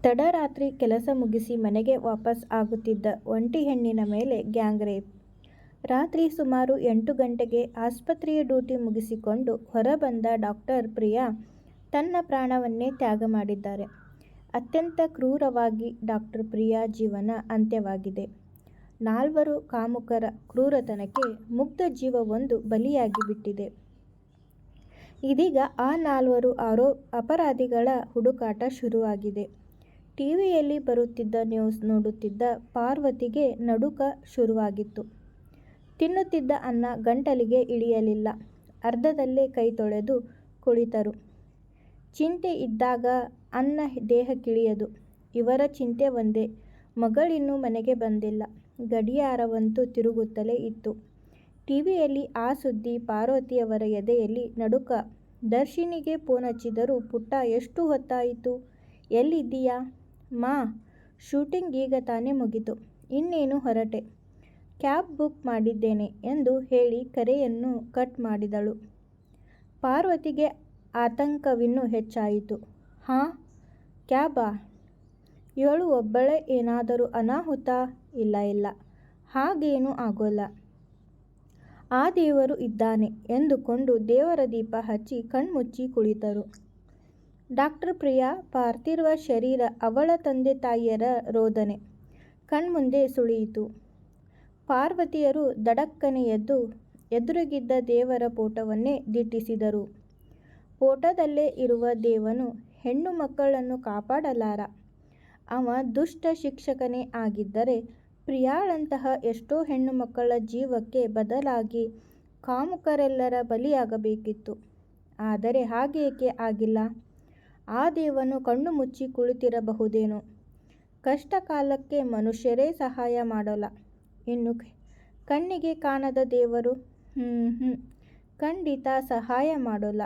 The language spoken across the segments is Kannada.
ತಡರಾತ್ರಿ ಕೆಲಸ ಮುಗಿಸಿ ಮನೆಗೆ ವಾಪಸ್ ಆಗುತ್ತಿದ್ದ ಒಂಟಿ ಹೆಣ್ಣಿನ ಮೇಲೆ ಗ್ಯಾಂಗ್ ರೇಪ್. ರಾತ್ರಿ ಸುಮಾರು 8 ಗಂಟೆಗೆ ಆಸ್ಪತ್ರೆಯ ಡ್ಯೂಟಿ ಮುಗಿಸಿಕೊಂಡು ಹೊರಬಂದ ಡಾಕ್ಟರ್ ಪ್ರಿಯಾ ತನ್ನ ಪ್ರಾಣವನ್ನೇ ತ್ಯಾಗ ಮಾಡಿದ್ದಾರೆ. ಅತ್ಯಂತ ಕ್ರೂರವಾಗಿ ಡಾಕ್ಟರ್ ಪ್ರಿಯಾ ಜೀವನ ಅಂತ್ಯವಾಗಿದೆ. 4 ಕಾಮುಕರ ಕ್ರೂರತನಕ್ಕೆ ಮುಗ್ಧ ಜೀವವೊಂದು ಬಲಿಯಾಗಿ ಬಿಟ್ಟಿದೆ. ಇದೀಗ ಆ 4 ಅಪರಾಧಿಗಳ ಹುಡುಕಾಟ ಶುರುವಾಗಿದೆ. ಟಿವಿಯಲ್ಲಿ ಬರುತ್ತಿದ್ದ ನ್ಯೂಸ್ ನೋಡುತ್ತಿದ್ದ ಪಾರ್ವತಿಗೆ ನಡುಕ ಶುರುವಾಗಿತ್ತು. ತಿನ್ನುತ್ತಿದ್ದ ಅನ್ನ ಗಂಟಲಿಗೆ ಇಳಿಯಲಿಲ್ಲ. ಅರ್ಧದಲ್ಲೇ ಕೈ ತೊಳೆದು ಕುಳಿತರು. ಚಿಂತೆ ಇದ್ದಾಗ ಅನ್ನ ದೇಹಕ್ಕಿಳಿಯದು. ಇವರ ಚಿಂತೆ ಒಂದೇ, ಮಗಳಿನ್ನೂ ಮನೆಗೆ ಬಂದಿಲ್ಲ. ಗಡಿಯಾರವಂತೂ ತಿರುಗುತ್ತಲೇ ಇತ್ತು. ಟಿವಿಯಲ್ಲಿ ಆ ಸುದ್ದಿ. ಪಾರ್ವತಿಯವರ ಎದೆಯಲ್ಲಿ ನಡುಕ. ದರ್ಶಿನಿಗೆ ಫೋನ್ ಹಚ್ಚಿದರು. ಪುಟ್ಟ, ಎಷ್ಟು ಹೊತ್ತಾಯಿತು? ಎಲ್ಲಿದ್ದೀಯಾ? ಮಾ, ಶೂಟಿಂಗ್ ಈಗ ತಾನೇ ಮುಗಿತು. ಇನ್ನೇನು ಹೊರಟೆ. ಕ್ಯಾಬ್ ಬುಕ್ ಮಾಡಿದ್ದೇನೆ ಎಂದು ಹೇಳಿ ಕರೆಯನ್ನು ಕಟ್ ಮಾಡಿದಳು. ಪಾರ್ವತಿಗೆ ಆತಂಕವಿನ್ನೂ ಹೆಚ್ಚಾಯಿತು. ಹಾಂ, ಕ್ಯಾಬಾ? ಇವಳು ಒಬ್ಬಳೇ ಏನಾದರೂ ಅನಾಹುತ? ಇಲ್ಲ, ಹಾಗೇನೂ ಆಗೋಲ್ಲ. ಆ ದೇವರು ಇದ್ದಾನೆ ಎಂದುಕೊಂಡು ದೇವರ ದೀಪ ಹಚ್ಚಿ ಕಣ್ಮುಚ್ಚಿ ಕುಳಿತರು. ಡಾಕ್ಟರ್ ಪ್ರಿಯಾ ಪಾರ್ಥಿವ ಶರೀರ, ಅವಳ ತಂದೆ ತಾಯಿಯರ ರೋದನೆ ಕಣ್ಮುಂದೆ ಸುಳಿಯಿತು. ಪಾರ್ವತಿಯರು ದಡಕ್ಕನೆ ಎದ್ದು ಎದುರಿಗಿದ್ದ ದೇವರ ಫೋಟೋವನ್ನೇ ದಿಟ್ಟಿಸಿದರು. ಫೋಟೋದಲ್ಲೇ ಇರುವ ದೇವನು ಹೆಣ್ಣು ಮಕ್ಕಳನ್ನು ಕಾಪಾಡಲಾರ. ಅವ ದುಷ್ಟ ಶಿಕ್ಷಕನೇ ಆಗಿದ್ದರೆ ಪ್ರಿಯಾಳಂತಹ ಎಷ್ಟೋ ಹೆಣ್ಣು ಮಕ್ಕಳ ಜೀವಕ್ಕೆ ಬದಲಾಗಿ ಕಾಮುಕರೆಲ್ಲರ ಬಲಿಯಾಗಬೇಕಿತ್ತು. ಆದರೆ ಹಾಗೇಕೆ ಆಗಿಲ್ಲ? ಆ ದೇವನು ಕಣ್ಣು ಮುಚ್ಚಿ ಕುಳಿತಿರಬಹುದೇನೋ? ಕಷ್ಟ ಕಾಲಕ್ಕೆ ಮನುಷ್ಯರೇ ಸಹಾಯ ಮಾಡೋಲ್ಲ, ಇನ್ನು ಕಣ್ಣಿಗೆ ಕಾಣದ ದೇವರು ಖಂಡಿತ ಸಹಾಯ ಮಾಡೋಲ್ಲ.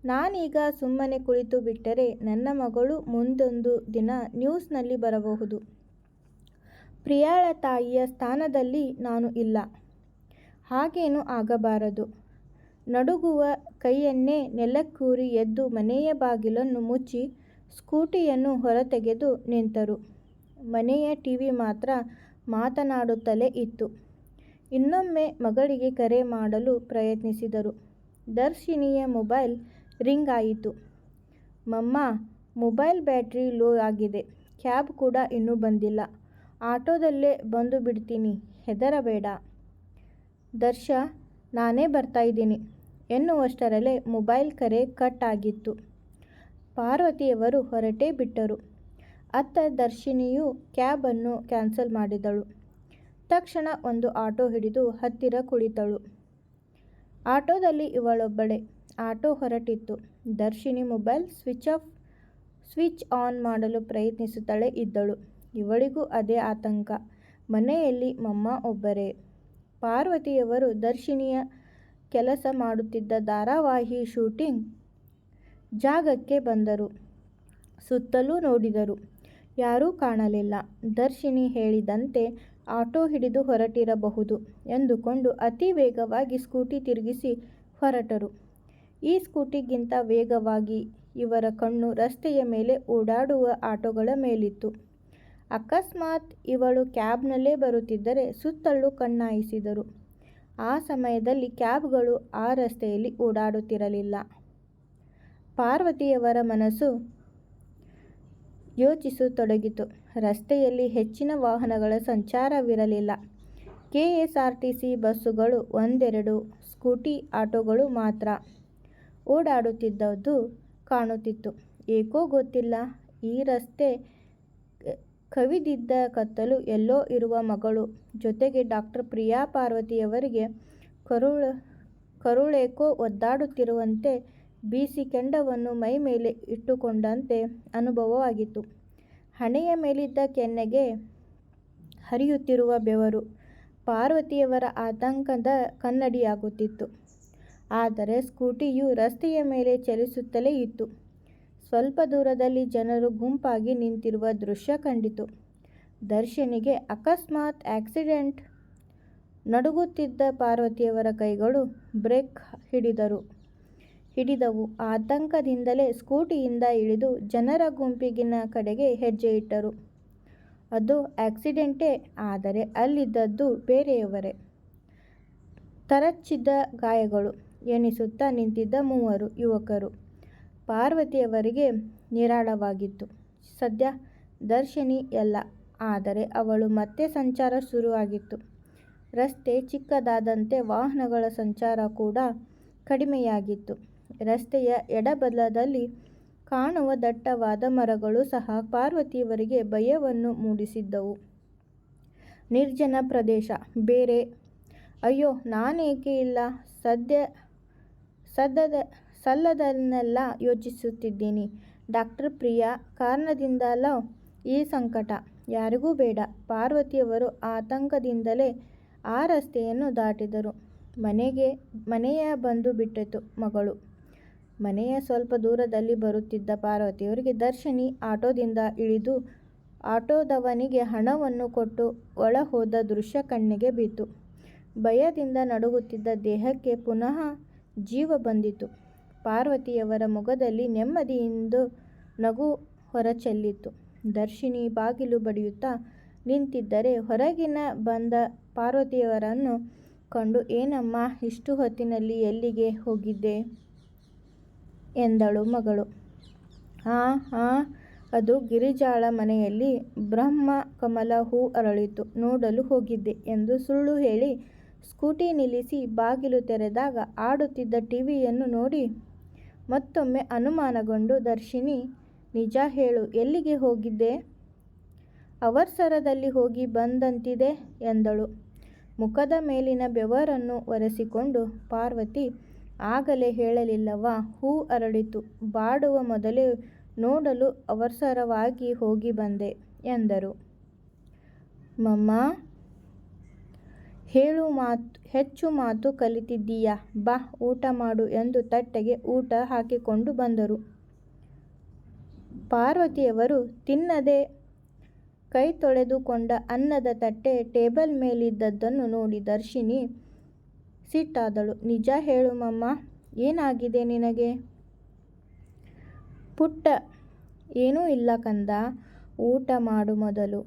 ನಾನೀಗ ಸುಮ್ಮನೆ ಕುಳಿತು ಬಿಟ್ಟರೆ ನನ್ನ ಮಗಳು ಮುಂದೊಂದು ದಿನ ನ್ಯೂಸ್ನಲ್ಲಿ ಬರಬಹುದು. ಪ್ರಿಯಾಳ ತಾಯಿಯ ಸ್ಥಾನದಲ್ಲಿ ನಾನು ಇಲ್ಲ. ಹಾಗೇನೂ ಆಗಬಾರದು. ನಡುಗುವ ಕೈಯನ್ನೇ ನೆಲಕ್ಕೂರಿ ಎದ್ದು ಮನೆಯ ಬಾಗಿಲನ್ನು ಮುಚ್ಚಿ ಸ್ಕೂಟಿಯನ್ನು ಹೊರತೆಗೆದು ನಿಂತರು. ಮನೆಯ ಟಿವಿ ಮಾತ್ರ ಮಾತನಾಡುತ್ತಲೇ ಇತ್ತು. ಇನ್ನೊಮ್ಮೆ ಮಗಳಿಗೆ ಕರೆ ಮಾಡಲು ಪ್ರಯತ್ನಿಸಿದರು. ದರ್ಶಿನಿಯ ಮೊಬೈಲ್ ರಿಂಗ್ ಆಯಿತು. ಮಮ್ಮ, ಮೊಬೈಲ್ ಬ್ಯಾಟ್ರಿ ಲೋ ಆಗಿದೆ. ಕ್ಯಾಬ್ ಕೂಡ ಇನ್ನೂ ಬಂದಿಲ್ಲ. ಆಟೋದಲ್ಲೇ ಬಂದು ಬಿಡ್ತೀನಿ, ಹೆದರಬೇಡ. ದರ್ಶ, ನಾನೇ ಬರ್ತಾ ಇದ್ದೀನಿ ಎನ್ನುವಷ್ಟರಲ್ಲೇ ಮೊಬೈಲ್ ಕರೆ ಕಟ್ ಆಗಿತ್ತು. ಪಾರ್ವತಿಯವರು ಹೊರಟೇ ಬಿಟ್ಟರು. ಅತ್ತ ದರ್ಶಿನಿಯು ಕ್ಯಾಬನ್ನು ಕ್ಯಾನ್ಸಲ್ ಮಾಡಿದಳು. ತಕ್ಷಣ ಒಂದು ಆಟೋ ಹಿಡಿದು ಹತ್ತಿರ ಕುಳಿತಳು. ಆಟೋದಲ್ಲಿ ಇವಳೊಬ್ಬಳೇ. ಆಟೋ ಹೊರಟಿತ್ತು. ದರ್ಶಿನಿ ಮೊಬೈಲ್ ಸ್ವಿಚ್ ಆನ್ ಮಾಡಲು ಪ್ರಯತ್ನಿಸುತ್ತಲೇ ಇದ್ದಳು. ಇವಳಿಗೂ ಅದೇ ಆತಂಕ. ಮನೆಯಲ್ಲಿ ಮಮ್ಮ ಒಬ್ಬರೇ. ಪಾರ್ವತಿಯವರು ದರ್ಶಿನಿಯ ಕೆಲಸ ಮಾಡುತ್ತಿದ್ದ ಧಾರಾವಾಹಿ ಶೂಟಿಂಗ್ ಜಾಗಕ್ಕೆ ಬಂದರು. ಸುತ್ತಲೂ ನೋಡಿದರು. ಯಾರೂ ಕಾಣಲಿಲ್ಲ. ದರ್ಶಿನಿ ಹೇಳಿದಂತೆ ಆಟೋ ಹಿಡಿದು ಹೊರಟಿರಬಹುದು ಎಂದುಕೊಂಡು ಅತಿ ವೇಗವಾಗಿ ಸ್ಕೂಟಿ ತಿರುಗಿಸಿ ಹೊರಟರು. ಈ ಸ್ಕೂಟಿಗಿಂತ ವೇಗವಾಗಿ ಇವರ ಕಣ್ಣು ರಸ್ತೆಯ ಮೇಲೆ ಓಡಾಡುವ ಆಟೋಗಳ ಮೇಲಿತ್ತು. ಅಕಸ್ಮಾತ್ ಇವಳು ಕ್ಯಾಬ್ನಲ್ಲೇ ಬರುತ್ತಿದ್ದರೆ ಸುತ್ತಲೂ ಕಣ್ಣಾಯಿಸಿದರು. ಆ ಸಮಯದಲ್ಲಿ ಕ್ಯಾಬ್ಗಳು ಆ ರಸ್ತೆಯಲ್ಲಿ ಓಡಾಡುತ್ತಿರಲಿಲ್ಲ. ಪಾರ್ವತಿಯವರ ಮನಸ್ಸು ಯೋಚಿಸತೊಡಗಿತು. ರಸ್ತೆಯಲ್ಲಿ ಹೆಚ್ಚಿನ ವಾಹನಗಳ ಸಂಚಾರವಿರಲಿಲ್ಲ. ಕೆಎಸ್ಆರ್ಟಿಸಿ ಬಸ್ಸುಗಳು, ಒಂದೆರಡು ಸ್ಕೂಟಿ ಆಟೋಗಳು ಮಾತ್ರ ಓಡಾಡುತ್ತಿದ್ದುದು ಕಾಣುತ್ತಿತ್ತು. ಏಕೋ ಗೊತ್ತಿಲ್ಲ, ಈ ರಸ್ತೆ ಕವಿದಿದ್ದ ಕತ್ತಲು, ಎಲ್ಲೋ ಇರುವ ಮಗಳು ಜೊತೆಗೆ ಡಾಕ್ಟರ್ ಪ್ರಿಯಾ ಪಾರ್ವತಿಯವರಿಗೆ ಕರುಳೇಕೋ ಒದ್ದಾಡುತ್ತಿರುವಂತೆ, ಬೀಸಿ ಕೆಂಡವನ್ನು ಮೈ ಮೇಲೆ ಇಟ್ಟುಕೊಂಡಂತೆ ಅನುಭವವಾಗಿತ್ತು. ಹಣೆಯ ಮೇಲಿದ್ದ ಕೆನ್ನೆಗೆ ಹರಿಯುತ್ತಿರುವ ಬೆವರು ಪಾರ್ವತಿಯವರ ಆತಂಕದ ಕನ್ನಡಿಯಾಗುತ್ತಿತ್ತು. ಆದರೆ ಸ್ಕೂಟಿಯು ರಸ್ತೆಯ ಮೇಲೆ ಚಲಿಸುತ್ತಲೇ ಇತ್ತು. ಸ್ವಲ್ಪ ದೂರದಲ್ಲಿ ಜನರು ಗುಂಪಾಗಿ ನಿಂತಿರುವ ದೃಶ್ಯ ಕಂಡಿತು. ದರ್ಶಿನಿಗೆ ಅಕಸ್ಮಾತ್ ಆಕ್ಸಿಡೆಂಟ್. ನಡುಗುತ್ತಿದ್ದ ಪಾರ್ವತಿಯವರ ಕೈಗಳು ಬ್ರೇಕ್ ಹಿಡಿದರು. ಹಿಡಿದವು. ಆತಂಕದಿಂದಲೇ ಸ್ಕೂಟಿಯಿಂದ ಇಳಿದು ಜನರ ಗುಂಪಿನ ಕಡೆಗೆ ಹೆಜ್ಜೆ ಇಟ್ಟರು. ಅದು ಆಕ್ಸಿಡೆಂಟೇ, ಆದರೆ ಅಲ್ಲಿದ್ದದ್ದು ಬೇರೆಯವರೇ. ತರಚಿದ ಗಾಯಗಳು ಎಣಿಸುತ್ತಾ ನಿಂತಿದ್ದ 3 ಯುವಕರು. ಪಾರ್ವತಿಯವರಿಗೆ ನಿರಾಳವಾಗಿತ್ತು. ಸದ್ಯ ದರ್ಶಿನಿ ಎಲ್ಲ, ಆದರೆ ಅವಳು ಮತ್ತೆ ಸಂಚಾರ ಶುರುವಾಗಿತ್ತು. ರಸ್ತೆ ಚಿಕ್ಕದಾದಂತೆ ವಾಹನಗಳ ಸಂಚಾರ ಕೂಡ ಕಡಿಮೆಯಾಗಿತ್ತು. ರಸ್ತೆಯ ಎಡಬಲದಲ್ಲಿ ಕಾಣುವ ದಟ್ಟವಾದ ಮರಗಳು ಸಹ ಪಾರ್ವತಿಯವರಿಗೆ ಭಯವನ್ನು ಮೂಡಿಸಿದ್ದವು. ನಿರ್ಜನ ಪ್ರದೇಶ ಬೇರೆ. ಅಯ್ಯೋ, ನಾನೇಕೆ ಇಲ್ಲ ಸಲ್ಲದನ್ನೆಲ್ಲ ಯೋಚಿಸುತ್ತಿದ್ದೀನಿ. ಡಾಕ್ಟರ್ ಪ್ರಿಯಾ ಕಾರಣದಿಂದಲೋ ಈ ಸಂಕಟ. ಯಾರಿಗೂ ಬೇಡ. ಪಾರ್ವತಿಯವರು ಆತಂಕದಿಂದಲೇ ಆ ರಸ್ತೆಯನ್ನು ದಾಟಿದರು. ಮನೆಯ ಬಂದು ಬಿಟ್ಟಿತು ಮಗಳು. ಮನೆಯ ಸ್ವಲ್ಪ ದೂರದಲ್ಲಿ ಬರುತ್ತಿದ್ದ ಪಾರ್ವತಿಯವರಿಗೆ ದರ್ಶಿನಿ ಆಟೋದಿಂದ ಇಳಿದು ಆಟೋದವನಿಗೆ ಹಣವನ್ನು ಕೊಟ್ಟು ಒಳ ಹೋದ ದೃಶ್ಯ ಕಣ್ಣಿಗೆ ಬಿತ್ತು. ಭಯದಿಂದ ನಡುಗುತ್ತಿದ್ದ ದೇಹಕ್ಕೆ ಪುನಃ ಜೀವ ಬಂದಿತು. ಪಾರ್ವತಿಯವರ ಮುಖದಲ್ಲಿ ನೆಮ್ಮದಿಯಿಂದ ನಗು ಹೊರಚೆಲ್ಲಿತು. ದರ್ಶಿನಿ ಬಾಗಿಲು ಬಡಿಯುತ್ತಾ ನಿಂತಿದ್ದರೆ ಹೊರಗಿನ ಬಂದ ಪಾರ್ವತಿಯವರನ್ನು ಕಂಡು, ಏನಮ್ಮ, ಇಷ್ಟು ಹೊತ್ತಿನಲ್ಲಿ ಎಲ್ಲಿಗೆ ಹೋಗಿದ್ದೆ ಎಂದಳು ಮಗಳು. ಅದು ಗಿರಿಜಾಳ ಮನೆಯಲ್ಲಿ ಬ್ರಹ್ಮ ಕಮಲ ಹೂ ಅರಳಿತು, ನೋಡಲು ಹೋಗಿದ್ದೆ ಎಂದು ಸುಳ್ಳು ಹೇಳಿ ಸ್ಕೂಟಿ ನಿಲ್ಲಿಸಿ ಬಾಗಿಲು ತೆರೆದಾಗ ಆಡುತ್ತಿದ್ದ ಟಿವಿಯನ್ನು ನೋಡಿ ಮತ್ತೊಮ್ಮೆ ಅನುಮಾನಗೊಂಡು, ದರ್ಶಿನಿ, ನಿಜ ಹೇಳು, ಎಲ್ಲಿಗೆ ಹೋಗಿದ್ದೆ? ಅವಸರದಲ್ಲಿ ಹೋಗಿ ಬಂದಂತಿದೆ ಎಂದಳು. ಮುಖದ ಮೇಲಿನ ಬೆವರನ್ನು ಒರೆಸಿಕೊಂಡು ಪಾರ್ವತಿ, ಆಗಲೇ ಹೇಳಲಿಲ್ಲವಾ, ಹೂ ಅರಳಿತು, ಬಾಡುವ ಮೊದಲೇ ನೋಡಲು ಅವಸರವಾಗಿ ಹೋಗಿ ಬಂದೆ ಎಂದರು. ಮಮ್ಮ, ಹೆಚ್ಚು ಮಾತು ಕಲಿತಿದ್ದೀಯಾ, ಬಾ ಊಟ ಮಾಡು ಎಂದು ತಟ್ಟೆಗೆ ಊಟ ಹಾಕಿಕೊಂಡು ಬಂದರು. ಪಾರ್ವತಿಯವರು ತಿನ್ನದೆ ಕೈ ತೊಳೆದುಕೊಂಡ ಅನ್ನದ ತಟ್ಟೆ ಟೇಬಲ್ ಮೇಲಿದ್ದದ್ದನ್ನು ನೋಡಿ ದರ್ಶಿನಿ ಸಿಟ್ಟಾದಳು. ನಿಜ ಹೇಳು ಮಮ್ಮ, ಏನಾಗಿದೆ ನಿನಗೆ? ಪುಟ್ಟ, ಏನೂ ಇಲ್ಲ ಕಂದ, ಊಟ ಮಾಡು ಮೊದಲು.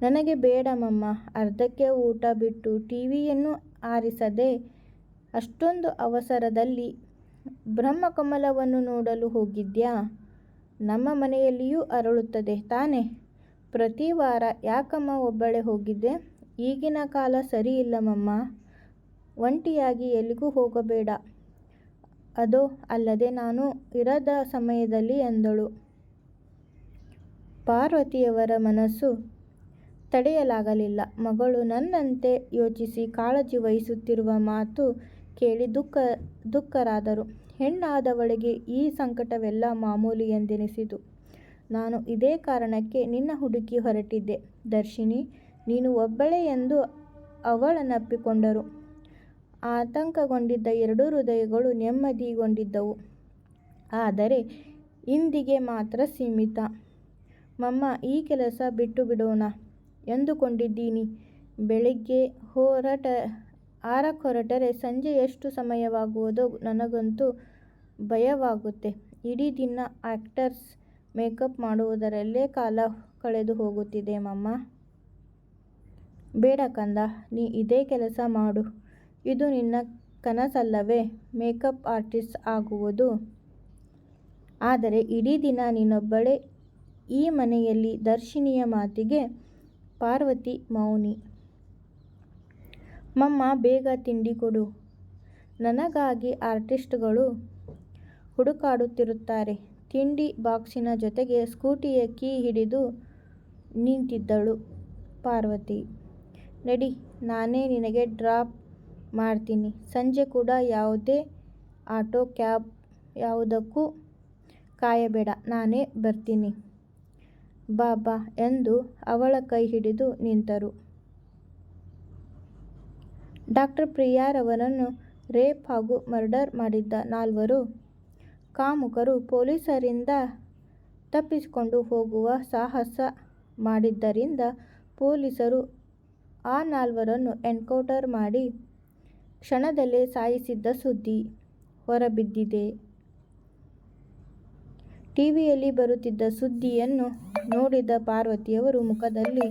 ನನಗೆ ಬೇಡ ಮಮ್ಮ. ಅರ್ಧಕ್ಕೆ ಊಟ ಬಿಟ್ಟು ಟಿವಿಯನ್ನು ಆರಿಸದೆ ಅಷ್ಟೊಂದು ಅವಸರದಲ್ಲಿ ಬ್ರಹ್ಮಕಮಲವನ್ನು ನೋಡಲು ಹೋಗಿದ್ಯಾ? ನಮ್ಮ ಮನೆಯಲ್ಲಿಯೂ ಅರಳುತ್ತದೆ ತಾನೆ? ಪ್ರತಿ ವಾರ ಯಾಕಮ್ಮ ಒಬ್ಬಳೇ ಹೋಗಿದ್ದೆ? ಈಗಿನ ಕಾಲ ಸರಿಯಿಲ್ಲ ಮಮ್ಮ. ಒಂಟಿಯಾಗಿ ಎಲ್ಲಿಗೂ ಹೋಗಬೇಡ. ಅದೋ ಅಲ್ಲದೆ ನಾನು ಇರದ ಸಮಯದಲ್ಲಿ ಎಂದಳು. ಪಾರ್ವತಿಯವರ ಮನಸ್ಸು ತಡೆಯಲಾಗಲಿಲ್ಲ. ಮಗಳು ನನ್ನಂತೆ ಯೋಚಿಸಿ ಕಾಳಜಿ ವಹಿಸುತ್ತಿರುವ ಮಾತು ಕೇಳಿ ದುಃಖರಾದರು. ಹೆಣ್ಣಾದವಳಿಗೆ ಈ ಸಂಕಟವೆಲ್ಲ ಮಾಮೂಲಿ ಎಂದೆನಿಸಿತು. ನಾನು ಇದೇ ಕಾರಣಕ್ಕೆ ನಿನ್ನ ಹುಡುಕಿ ಹೊರಟಿದ್ದೆ ದರ್ಶಿನಿ, ನೀನು ಒಬ್ಬಳೇ ಎಂದು ಅವಳನ್ನಪ್ಪಿಕೊಂಡರು. ಆತಂಕಗೊಂಡಿದ್ದ 2 ಹೃದಯಗಳು ನೆಮ್ಮದಿಗೊಂಡಿದ್ದವು. ಆದರೆ ಇಂದಿಗೆ ಮಾತ್ರ ಸೀಮಿತ. ಮಮ್ಮ, ಈ ಕೆಲಸ ಬಿಟ್ಟು ಬಿಡೋಣ ಎಂದುಕೊಂಡಿದ್ದೀನಿ. ಬೆಳಿಗ್ಗೆ 6ಕ್ಕೆ ಹೊರಟರೆ ಸಂಜೆ ಎಷ್ಟು ಸಮಯವಾಗುವುದೋ ನನಗಂತೂ ಭಯವಾಗುತ್ತೆ. ಇಡೀ ದಿನ ಆಕ್ಟರ್ಸ್ ಮೇಕಪ್ ಮಾಡುವುದರಲ್ಲೇ ಕಾಲ ಕಳೆದು ಹೋಗುತ್ತಿದೆ ಮಮ್ಮ. ಬೇಡ ಕಂದ, ನೀ ಇದೇ ಕೆಲಸ ಮಾಡು. ಇದು ನಿನ್ನ ಕನಸಲ್ಲವೇ, ಮೇಕಪ್ ಆರ್ಟಿಸ್ಟ್ ಆಗುವುದು? ಆದರೆ ಇಡೀ ದಿನ ನೀನೊಬ್ಬಳೇ ಈ ಮನೆಯಲ್ಲಿ. ದರ್ಶಿನಿಯ ಮಾತಿಗೆ ಪಾರ್ವತಿ ಮೌನಿ. ಮಮ್ಮ, ಬೇಗ ತಿಂಡಿ ಕೊಡು. ನನಗಾಗಿ ಆರ್ಟಿಸ್ಟ್ಗಳು ಹುಡುಕಾಡುತ್ತಿರುತ್ತಾರೆ. ತಿಂಡಿ ಬಾಕ್ಸಿನ ಜೊತೆಗೆ ಸ್ಕೂಟಿಯ ಕೀ ಹಿಡಿದು ನಿಂತಿದ್ದಳು ಪಾರ್ವತಿ. ನಡಿ, ನಾನೇ ನಿನಗೆ ಡ್ರಾಪ್ ಮಾಡ್ತೀನಿ. ಸಂಜೆ ಕೂಡ ಯಾವುದೇ ಆಟೋ, ಕ್ಯಾಬ್ ಯಾವುದಕ್ಕೂ ಕಾಯಬೇಡ, ನಾನೇ ಬರ್ತೀನಿ. ಬಾ ಎಂದು ಅವಳ ಕೈ ಹಿಡಿದು ನಿಂತರು. ಡಾಕ್ಟರ್ ಪ್ರಿಯಾರವರನ್ನು ರೇಪ್ ಹಾಗೂ ಮರ್ಡರ್ ಮಾಡಿದ್ದ 4 ಕಾಮುಕರು ಪೊಲೀಸರಿಂದ ತಪ್ಪಿಸಿಕೊಂಡು ಹೋಗುವ ಸಾಹಸ ಮಾಡಿದ್ದರಿಂದ ಪೊಲೀಸರು ಆ 4ರನ್ನು ಎನ್ಕೌಂಟರ್ ಮಾಡಿ ಕ್ಷಣದಲ್ಲೇ ಸಾಯಿಸಿದ್ದ ಸುದ್ದಿ ಹೊರಬಿದ್ದಿದೆ. ಟಿವಿಯಲ್ಲಿ ಬರುತ್ತಿದ್ದ ಸುದ್ದಿಯನ್ನು ನೋಡಿದ ಪಾರ್ವತಿಯವರು ಮುಖದಲ್ಲಿ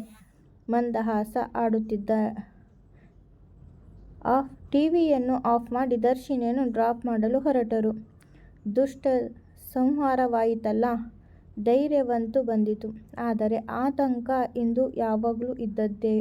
ಮಂದಹಾಸ ಆಡುತ್ತಿದ್ದ. ಟಿವಿಯನ್ನು ಆಫ್ ಮಾಡಿ ದರ್ಶಿನಿಯನ್ನು ಡ್ರಾಪ್ ಮಾಡಲು ಹೊರಟರು. ದುಷ್ಟ ಸಂಹಾರವಾಯಿತಲ್ಲ, ಧೈರ್ಯವಂತೂ ಬಂದಿತು. ಆದರೆ ಆತಂಕ ಇಂದು ಯಾವಾಗಲೂ ಇದ್ದದ್ದೇ.